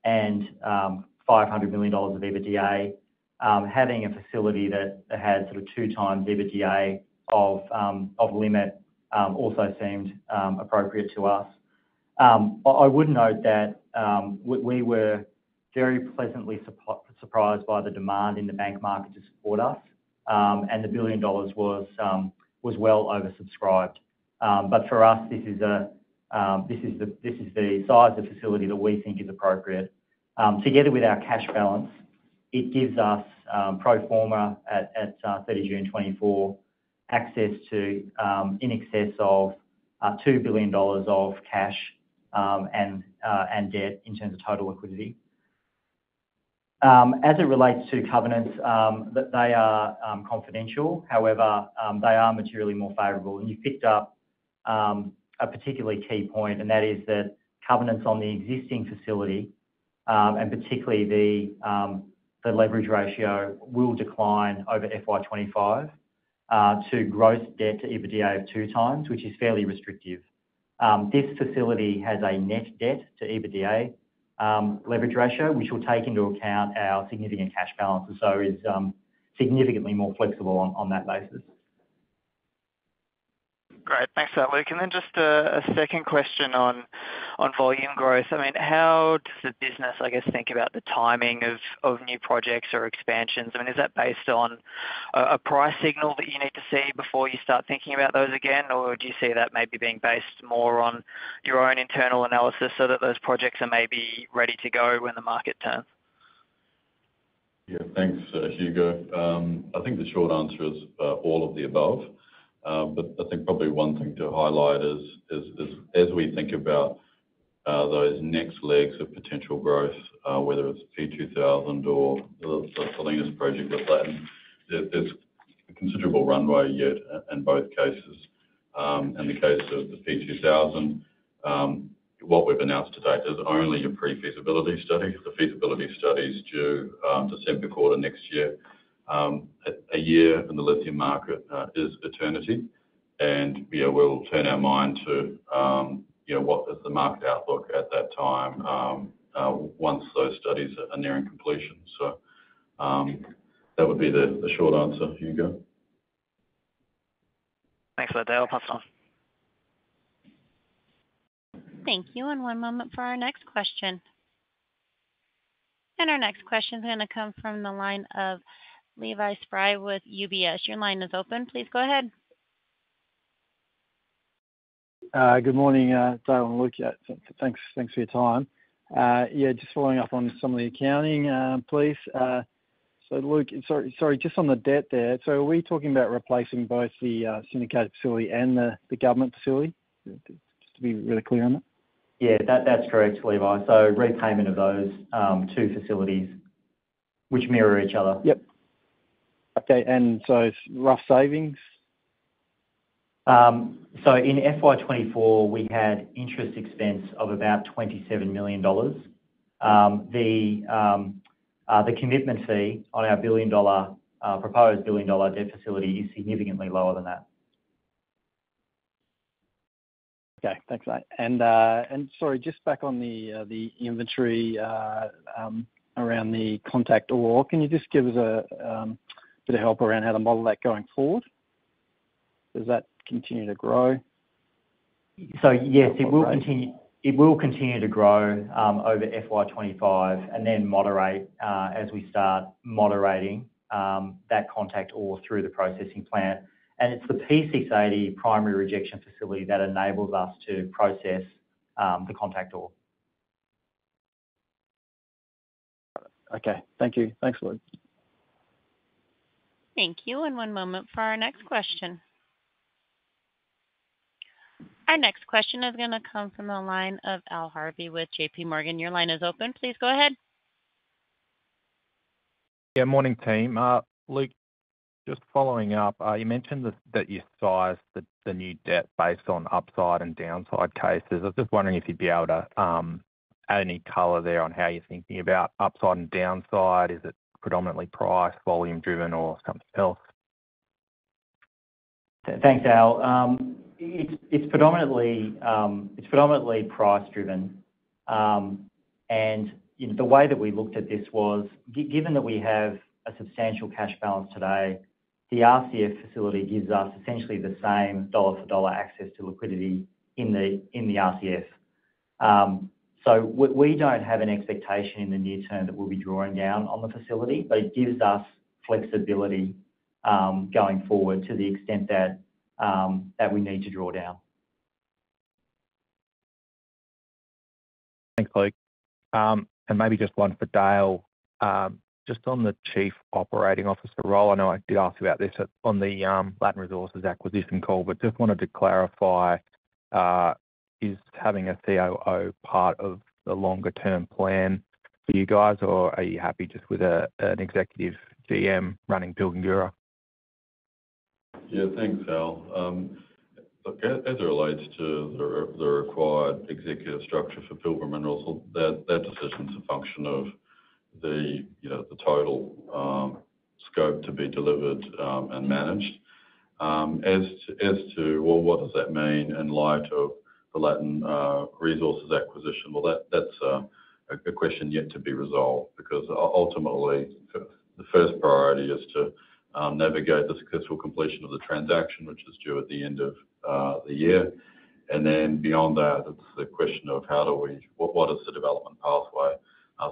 and $500 million of EBITDA, having a facility that had sort of 2 times EBITDA of limit also seemed appropriate to us. I would note that we were very pleasantly surprised by the demand in the bank market to support us, and the $1 billion was well oversubscribed. But for us, this is the size of facility that we think is appropriate. Together with our cash balance, it gives us pro forma at 30 June 24 access to in excess of $2 billion of cash and debt in terms of total liquidity. As it relates to covenants, they are confidential. However, they are materially more favourable. And you picked up a particularly key point, and that is that covenants on the existing facility, and particularly the leverage ratio, will decline over FY25 to gross debt to EBITDA of 2 times, which is fairly restrictive. This facility has a net debt to EBITDA leverage ratio, which will take into account our significant cash balances, so is significantly more flexible on that basis. Great. Thanks for that, Luke. And then just a second question on volume growth. I mean, how does the business, I guess, think about the timing of new projects or expansions? I mean, is that based on a price signal that you need to see before you start thinking about those again, or do you see that maybe being based more on your own internal analysis so that those projects are maybe ready to go when the market turns? Yeah, thanks, Hugo. I think the short answer is all of the above. But I think probably one thing to highlight is as we think about those next legs of potential growth, whether it's P2000 or the Salinas project with Latin, there's a considerable runway yet in both cases. In the case of the P2000, what we've announced to date is only a pre-feasibility study. The feasibility study is due December quarter next year. A year in the lithium market is eternity, and we'll turn our mind to what is the market outlook at that time once those studies are nearing completion. So that would be the short answer, Hugo. Thanks for that, Dale. I'll pass it on. Thank you. And one moment for our next question. And our next question is going to come from the line of Levi Spry with UBS. Your line is open. Please go ahead. Good morning, Dale and Luke. Yeah, thanks for your time. Yeah, just following up on some of the accounting, please. So Luke, sorry, just on the debt there. So are we talking about replacing both the syndicated facility and the government facility? Just to be really clear on that. Yeah, that's correct, Levi. So repayment of those two facilities, which mirror each other. Yep. Okay, and so it's rough savings? So in FY24, we had interest expense of about $27 million. The commitment fee on our proposed $1 billion debt facility is significantly lower than that. Okay, thanks, mate. And sorry, just back on the inventory around the contact ore, can you just give us a bit of help around how to model that going forward? Does that continue to grow? So yes, it will continue. It will continue to grow over FY25 and then moderate as we start moderating that contact ore through the processing plant. And it's the P680 primary rejection facility that enables us to process the contact ore. Okay, thank you. Thanks, Luke. Thank you. And one moment for our next question. Our next question is going to come from the line of Al Harvey with JP Morgan. Your line is open. Please go ahead. Yeah, morning, team. Luke, just following up, you mentioned that you sized the new debt based on upside and downside cases. I was just wondering if you'd be able to add any colour there on how you're thinking about upside and downside. Is it predominantly price, volume driven, or something else? Thanks, Al. It's predominantly price driven, and the way that we looked at this was, given that we have a substantial cash balance today, the RCF facility gives us essentially the same dollar for dollar access to liquidity in the RCF. So we don't have an expectation in the near term that we'll be drawing down on the facility, but it gives us flexibility going forward to the extent that we need to draw down. Thanks, Luke. And maybe just one for Dale. Just on the Chief Operating Officer role, I know I did ask about this on the Latin Resources acquisition call, but just wanted to clarify, is having a COO part of the longer term plan for you guys, or are you happy just with an executive GM running Pilgangoora? Yeah, thanks, Al. Look, as it relates to the required executive structure for Pilbara Minerals, that decision's a function of the total scope to be delivered and managed. As to what does that mean in light of the Latin Resources acquisition? Well, that's a question yet to be resolved, because ultimately the first priority is to navigate the successful completion of the transaction, which is due at the end of the year. And then beyond that, it's the question of what is the development pathway?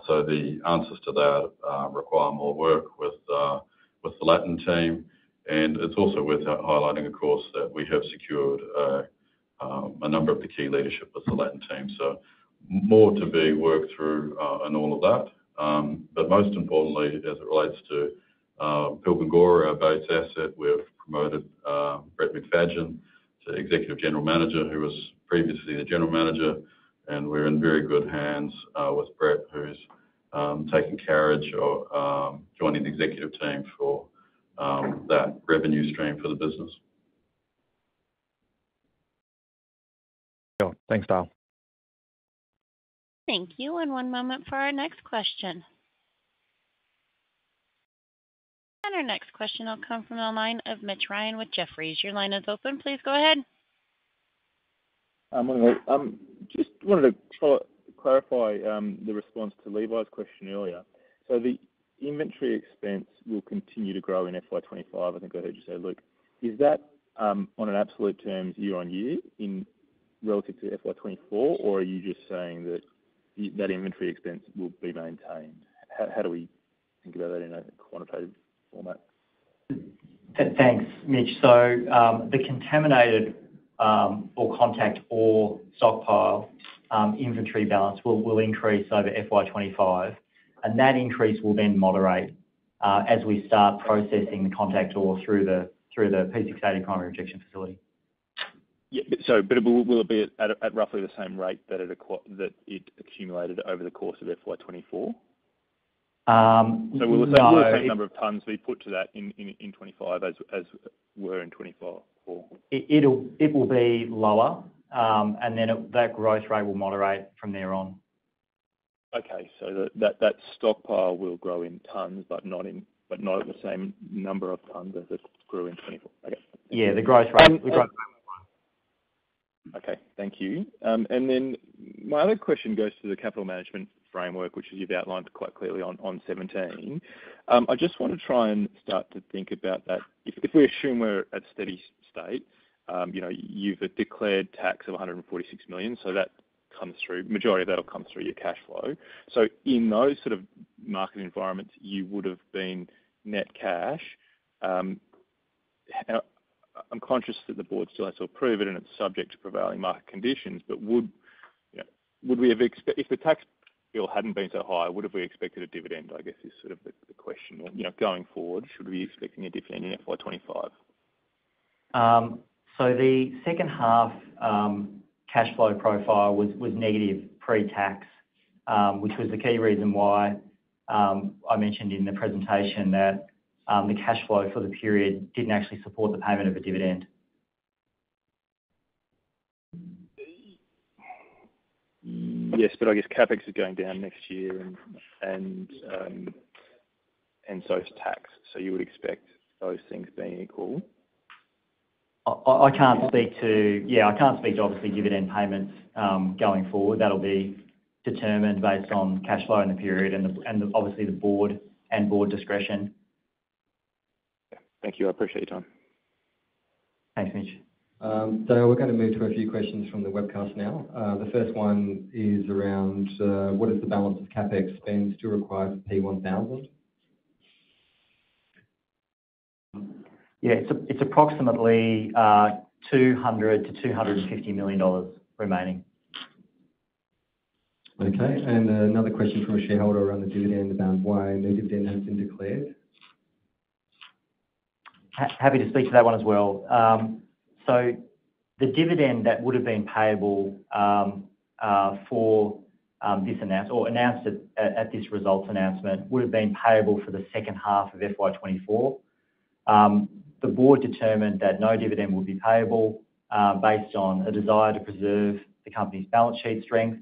So the answers to that require more work with the Latin team. And it's also worth highlighting, of course, that we have secured a number of the key leadership with the Latin team. So more to be worked through in all of that. But most importantly, as it relates to Pilgangoora, our base asset, we've promoted Brett McFadgen to Executive General Manager, who was previously the General Manager, and we're in very good hands with Brett, who's taking carriage of joining the executive team for that revenue stream for the business. Sure. Thanks, Dale. Thank you. And one moment for our next question. And our next question will come from the line of Mitch Ryan with Jefferies. Your line is open. Please go ahead. Just wanted to clarify the response to Levi's question earlier. So the inventory expense will continue to grow in FY25, I think I heard you say, Luke. Is that on an absolute terms year on year in relative to FY24, or are you just saying that that inventory expense will be maintained? How do we think about that in a quantitative format? Thanks, Mitch. So the contaminated or contact ore stockpile inventory balance will increase over FY25, and that increase will then moderate as we start processing the contact ore through the P680 primary rejection facility. Yeah, but will it be at roughly the same rate that it accumulated over the course of FY24? So will the same number of tonnes be put to that in 25 as were in 24? It will be lower, and then that growth rate will moderate from there on. Okay, so that stockpile will grow in tonnes, but not at the same number of tonnes as it grew in 24. Okay. Yeah, the growth rate. Okay, thank you. And then my other question goes to the capital management framework, which you've outlined quite clearly on 17. I just want to try and start to think about that. If we assume we're at steady state, you've declared tax of 146 million, so that comes through, majority of that will come through your cash flow. So in those sort of market environments, you would have been net cash. I'm conscious that the board still has to approve it and it's subject to prevailing market conditions, but would we have if the tax bill hadn't been so high, would have we expected a dividend, I guess, is sort of the question. Going forward, should we be expecting a dividend in FY25? So the second half cash flow profile was negative pre-tax, which was the key reason why I mentioned in the presentation that the cash flow for the period didn't actually support the payment of a dividend. Yes, but I guess CapEx is going down next year, and so is tax. So you would expect those things being equal. I can't speak to obviously dividend payments going forward. That'll be determined based on cash flow in the period and obviously the board discretion. Thank you. I appreciate your time. Thanks, Mitch. Dale, we're going to move to a few questions from the webcast now. The first one is around what is the balance of CapEx spend still required for P1000? Yeah, it's approximately 200 to $250 million remaining. Okay, and another question from a shareholder around the dividend about why no dividend has been declared. Happy to speak to that one as well. So the dividend that would have been payable for this announced at this results announcement would have been payable for the second half of FY24. The board determined that no dividend would be payable based on a desire to preserve the company's balance sheet strength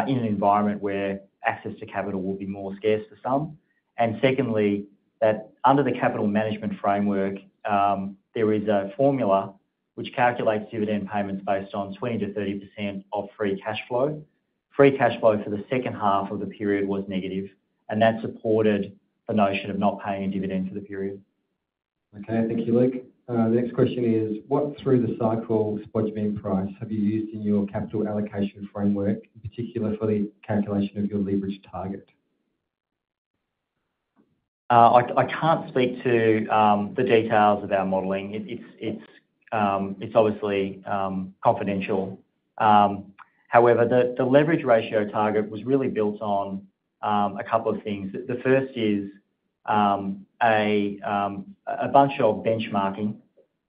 in an environment where access to capital will be more scarce for some. And secondly, that under the capital management framework, there is a formula which calculates dividend payments based on 20 to 30% of free cash flow. Free cash flow for the second half of the period was negative, and that supported the notion of not paying a dividend for the period. Okay, thank you, Luke. The next question is, what through the cycle spodumene price have you used in your capital allocation framework, in particular for the calculation of your leverage target? I can't speak to the details of our modelling. It's obviously confidential. However, the leverage ratio target was really built on a couple of things. The first is a bunch of benchmarking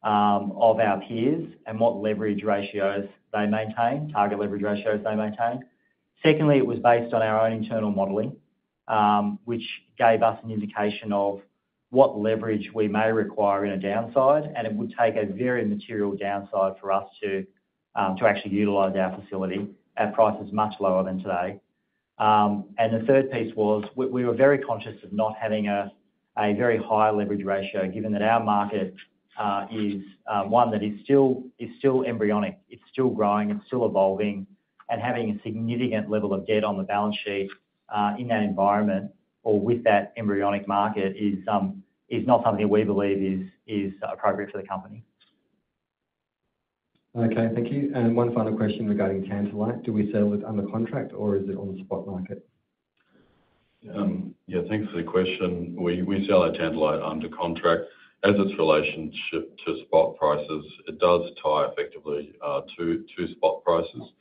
of our peers and what leverage ratios they maintain, target leverage ratios they maintain. Secondly, it was based on our own internal modelling, which gave us an indication of what leverage we may require in a downside, and it would take a very material downside for us to actually utilise our facility at prices much lower than today. And the third piece was we were very conscious of not having a very high leverage ratio, given that our market is one that is still embryonic. It's still growing, it's still evolving, and having a significant level of debt on the balance sheet in that environment or with that embryonic market is not something that we believe is appropriate for the company. Okay, thank you. And one final question regarding Tantalite. Do we sell it under contract or is it on the spot market? Yeah, thanks for the question. We sell our Tantalite under contract. As its relationship to spot prices, it does tie effectively to spot prices.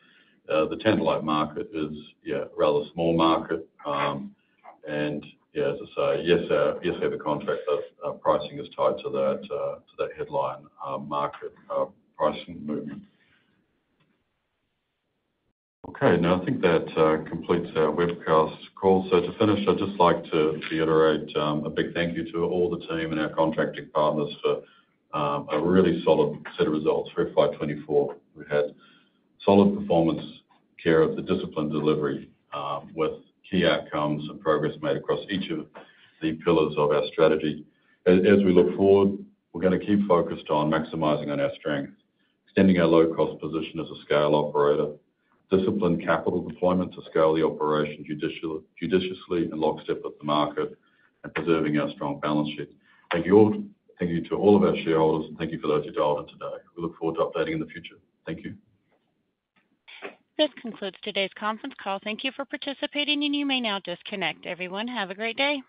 The tantalite market is a rather small market, and as I say, yes, the contract pricing is tied to that headline market pricing movement. Okay, now I think that completes our webcast call. So to finish, I'd just like to reiterate a big thank you to all the team and our contracting partners for a really solid set of results for FY24. We had solid performance, care of the disciplined delivery with key outcomes and progress made across each of the pillars of our strategy. As we look forward, we're going to keep focused on maximising on our strength, extending our low-cost position as a scale operator, disciplined capital deployment to scale the operation judiciously and lockstep with the market, and preserving our strong balance sheet. Thank you all. Thank you to all of our shareholders, and thank you for those who dialed in today. We look forward to updating in the future. Thank you. This concludes today's conference call. Thank you for participating, and you may now disconnect. Everyone, have a great day.